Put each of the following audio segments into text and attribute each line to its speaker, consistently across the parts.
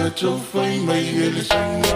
Speaker 1: tātou whai mai e le sainga.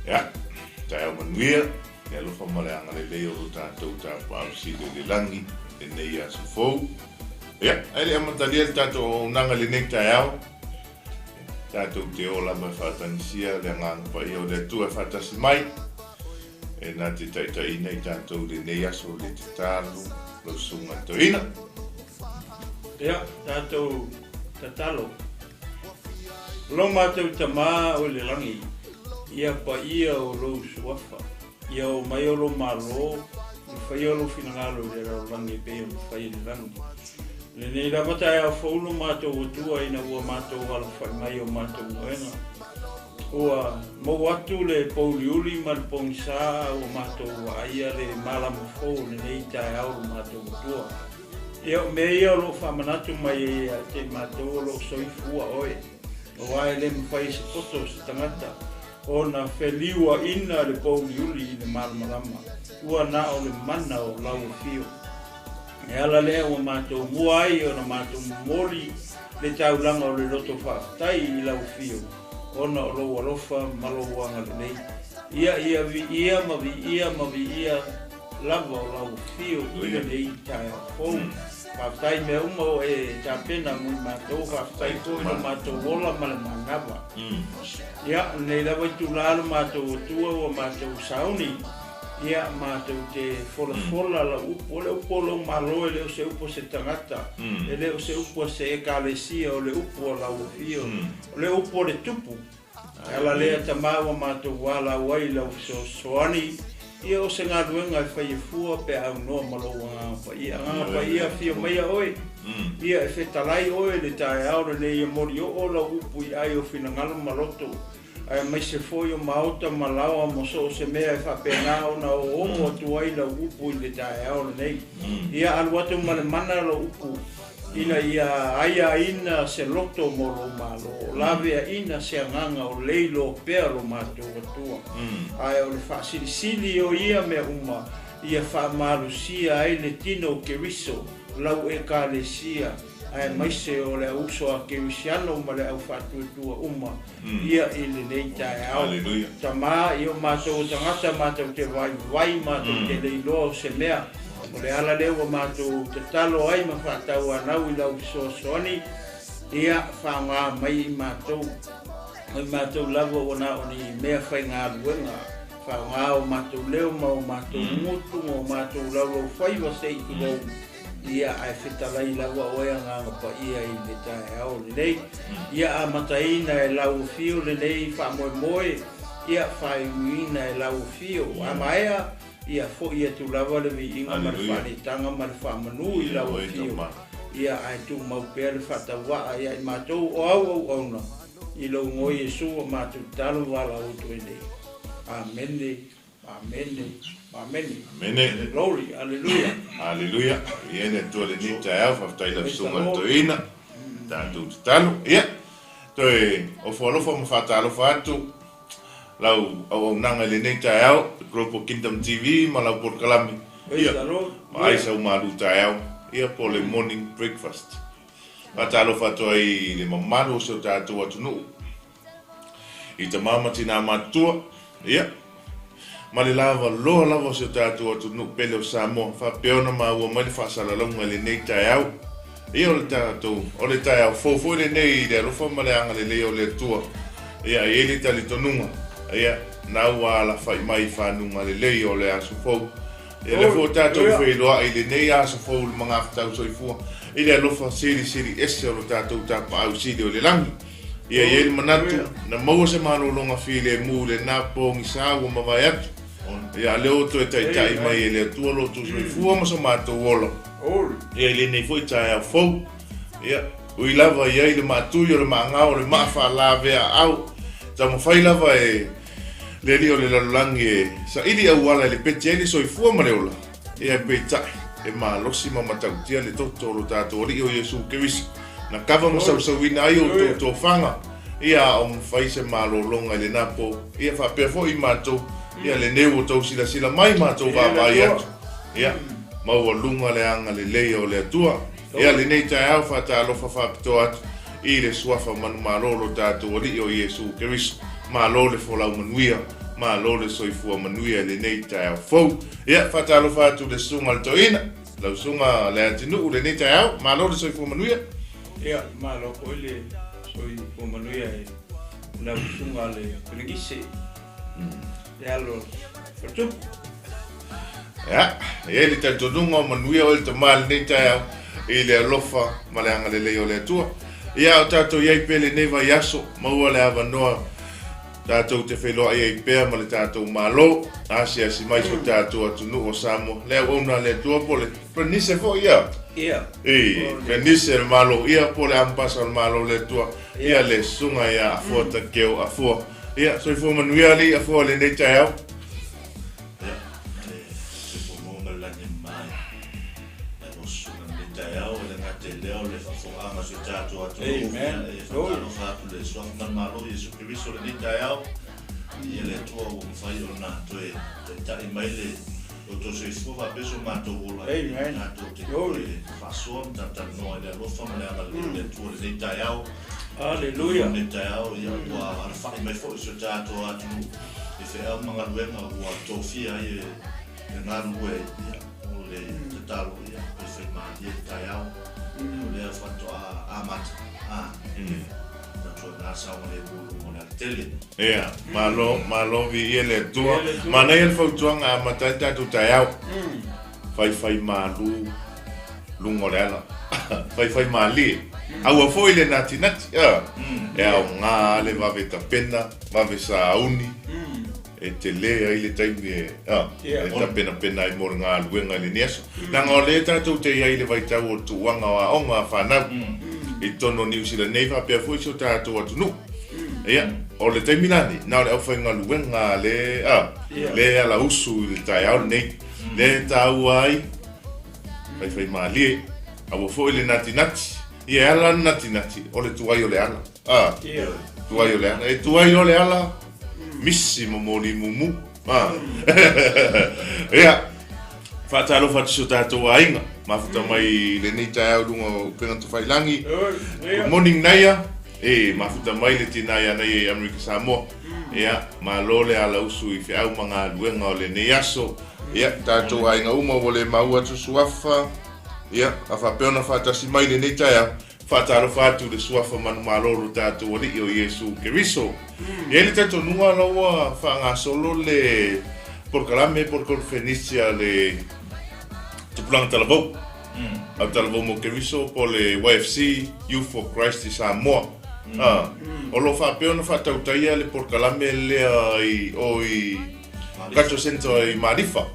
Speaker 2: Ja, 𝚘𝗥𝗦𝗧, ke alofa ma le agalelei o tatou tapa'amasili le lagi lenei asofou. Ia, ai le amatalia le tatou aunaga lenei taeao. Tatou te o lava e fa'atanisia le agaga paia o le atua e fa'atasi mai. E nā te taʻitaʻina i tatou lenei aso o le tatalo lausuga toina.
Speaker 3: Ia, tatou tatalo. Lo matou tamā o le lagi. Ia pa ia o lou suafa. Ia o mai o lo malo. I whai o lo finangalo le rau langi pe o whai le langi. Le nei lava tae a whaulu mātou o tua ina ua mātou ala whai mai o mātou moenga. Ua mau atu le pouliuli ma le pongisā o mātou a ia le malama whau le nei tae au mātou o tua. Ia o mea ia o lo whamanatu mai te mātou o lo soifua oe. O ai le mwhai se poto se tangata. Ona wheliua ina le pouliuli i le malamalama. Ua na o le mana o lau fio. E ala lea ua mātou mua ai o na mātou mori le taulanga o le roto whaatai i lau fio. Ona o lo alofa malowanga le nei. Ia vi ia lava o lau fio i le nei tae o fou. Whaatai me umau e tāpena mui mātou, whaatai tōi no mātou wola male mangava. Ia, nei lawa i tūlalo mātou o tua o mātou sauni. Ia, mātou te fola la upo, le upo lau malo e leo se upo se tangata. E leo se upo se ekalesia o le upo o lau fio. O le upo le tupu. Ala lea tamawa mātou wala wai lau soani. Ia o se ngā ruenga e whai e fua pe au noa maloa ngā whai. Ngā whai ia whio mai a oe. Ia e whetalai oe le tae aura le ia mori o la upu i ai o whina ngalo maloto. Ai mai se foi o maota malawa mo so se mea e whapena o na o omo atu ai la upu i le tae aura nei. Ia aluatu ma le mana la upu. Ina ia aia ina se loto mo lo malo, lavea ina se anganga o leilo pea lo mātou atua. Ai o le whaasilisili o ia mea uma, ia whaamalusia ai le tino o keriso, lau e kālesia, ai maise o le uso a kerisiano ma le au whatuatua uma, ia i le nei tae au. Tamā i o mātou tangata mātou te vai mātou te leilo se mea, o le ala lewa mātou te talo ai ma whātau anau i lau soasoani, ia whaonga mai i mātou. Mai mātou lava o na o ni mea whai ngā ruenga, whaonga o mātou leo ma o mātou ngutu, o mātou lava o whaiwa sei ki lau. Ia ai whetalai lava o ea ngā pa ia i le tae au le nei. Ia a mataina e lau fio le nei wha moe, ia whai uina e lau fio. A maea, ia fo ia tu lava le vi inga ma le whanitanga ma le whamanu i lau fio. Ia ai tu mau pēr le whatawaa ia i mātou o au auna. I lau ngoi e sua mātou talo wala utu e nei. Amene, amene, amene.
Speaker 2: Amene.
Speaker 3: Glory, hallelujah.
Speaker 2: Hallelujah. Iene tua le ni tae au whaftai la sunga toina. Tātou te talo. Ia. Toi o whalofa ma whatalofa atu. lau au nanga le nei tai au grupo Kingdom TV ma lau por kalami ia ma ai sau malu tai au ia po le morning breakfast atalo fatoi le mamalo so tato atunu i te mama tina matua ia ma le lava lava so tato atunu pele o Samoa fa peona ma ua mai fa sala longa le nei tai au ia o le tato o le tai au fofo le nei le rofa ma le anga le leo le tua ia e le tali tonunga ia na wala fai mai whanunga le lei o le asu fau ia le fo tatou whailoa i le nei asu fau le mga aftau soifua i le alofa siri ese o le tatou tapa au siri o le langi ia i le manatu na maua se malolonga fi le mu le napongi sa ua mawai atu ia leo to e taitai mai e le atua lotu soifua ma sa matou ola ia i le nei fo i tai au fau ia ui lava ia i le matui o le maangao le maafa la vea au ta mo fai lava e le li o le lalangi sa ili au ala le peti ele soifua ma le ola ia pe tai e ma losi ma matautia le toto lo tato ori o Yesu Kirisi na kava mo sauina ai o to fanga ia o fai se malolonga le napo ia fa perfo i mato ia le neu to sila mai mato va vai atu ia ma o lunga le anga le lei o le atua ia le nei tai au fa ta lo fa pito atu i le suafa manu malolo tato ori o Yesu Kirisi malo le fola manuia malo le soifua manuia le nei tai au fou ia fatalo fatu le sunga le toina la sunga le atinu le nei tai au malo le soifua manuia
Speaker 3: ia malo ko le soifua manuia la sunga le pelingise ia lo fatu
Speaker 2: ia le tatonunga manuia o le tamal nei tai au i le alofa ma le anga le leo le atua ia o tato iai pele nei vai aso maua le avanoa tatou te wheloa i pēr ma le tatou malo asia si mai so tatou atunu o Samoa le ona le tua po le prenise fo ia prenise le malo ia po le ampasa le malo le tua ia le sunga ia afua takeo afua ia so i fo manuia li afua le nei tai au
Speaker 4: Amen. So no fatu le so na malo Yesu Kristo le dita yao. Ele tua o fai o na to e ta mai le o to se fo va peso mato vola.
Speaker 3: Amen.
Speaker 4: Na to te o fa so ta no ele lo fa mala le tua le dita yao.
Speaker 3: Hallelujah.
Speaker 4: Le dita yao ia wa ar fa mai fo so ta to atu. E fe al manga luenga wa to fia e na lue ia o le talo ia e fe ma le dita yao. Le fatto a mat
Speaker 2: ia malo vi ele tua mana ele fautuanga a matata tu tai au fai malu lungo lela fai mali au foi le nati e au nga le va veta pena va vesa uni e te le ai le taimi e ta pena i mor nga luenga le neso na ngole tatu te ai le vai tau o tuanga wa onga whanau i tono New Zealand nei fa pe foi so tatu atunu ia o le taimi nani na le au whainga luenga le le ala usu le tai au nei le tau ai fai mali au foi le nati ia ala nati o le tuai o le ala tuai o le ala e tuai o le ala missi momoli mumu ia fatalo fatu tato ainga mafuta mai le nei tai au lunga pena tu failangi morning naya mafuta mai le tinaya nei America Samoa ia malole ala usu i fe au manga luenga o le nei aso ia tato ainga uma vole maua tu suafa ia afa peona fatasi mai le nei tai au fatalo fatu le suafa manu malolo tato o o Yesu Kiriso ele tato nunga lawa fanga solo le por kalame por Fenicia le tupulang talabo au talabo mo Kiriso po le YFC Youth for Christ Samoa o lo fa peona fatau taia le por kalame le i kato sento i Marifa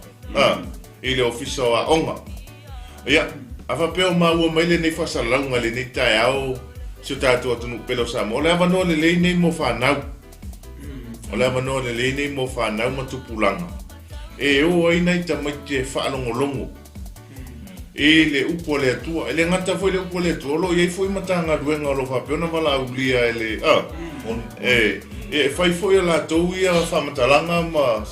Speaker 2: i le ofiso a onga ia afa peo maua mai le nei fasalauga le nei tai au sio tatou atunu pelo Samoa o le avanoa lelei nei mo fanau o le avanoa lelei nei mo fanau ma tupulaga e o aina i tamaiti e faalogologo e le upu o le atua e le gata foi le upu o le atua o lo iai foi matagaluega o lo faapea ona valaulia e le e fai fo ia la tau ia fa matalanga ma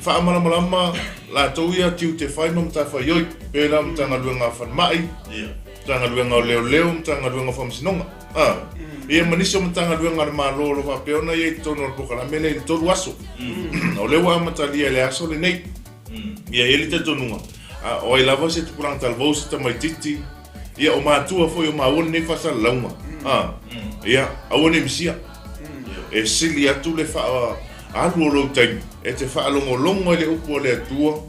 Speaker 2: fa malama la tau ia tiu te fai mam ta fai oi pe la mtanga luenga fa mai tanga luenga leo mtanga luenga fa msinonga ia maniso mtanga luenga ma lo fa pe ona ia tono po kala mele to waso o le wa matalia le aso le nei ia ele te tonunga o i lava se tu kurang tal vos te mai titi ia o matua foi o maun nei fa sal lauma ia awone misia e sili atu le fa alu lo tai e te fa longo le upo le tua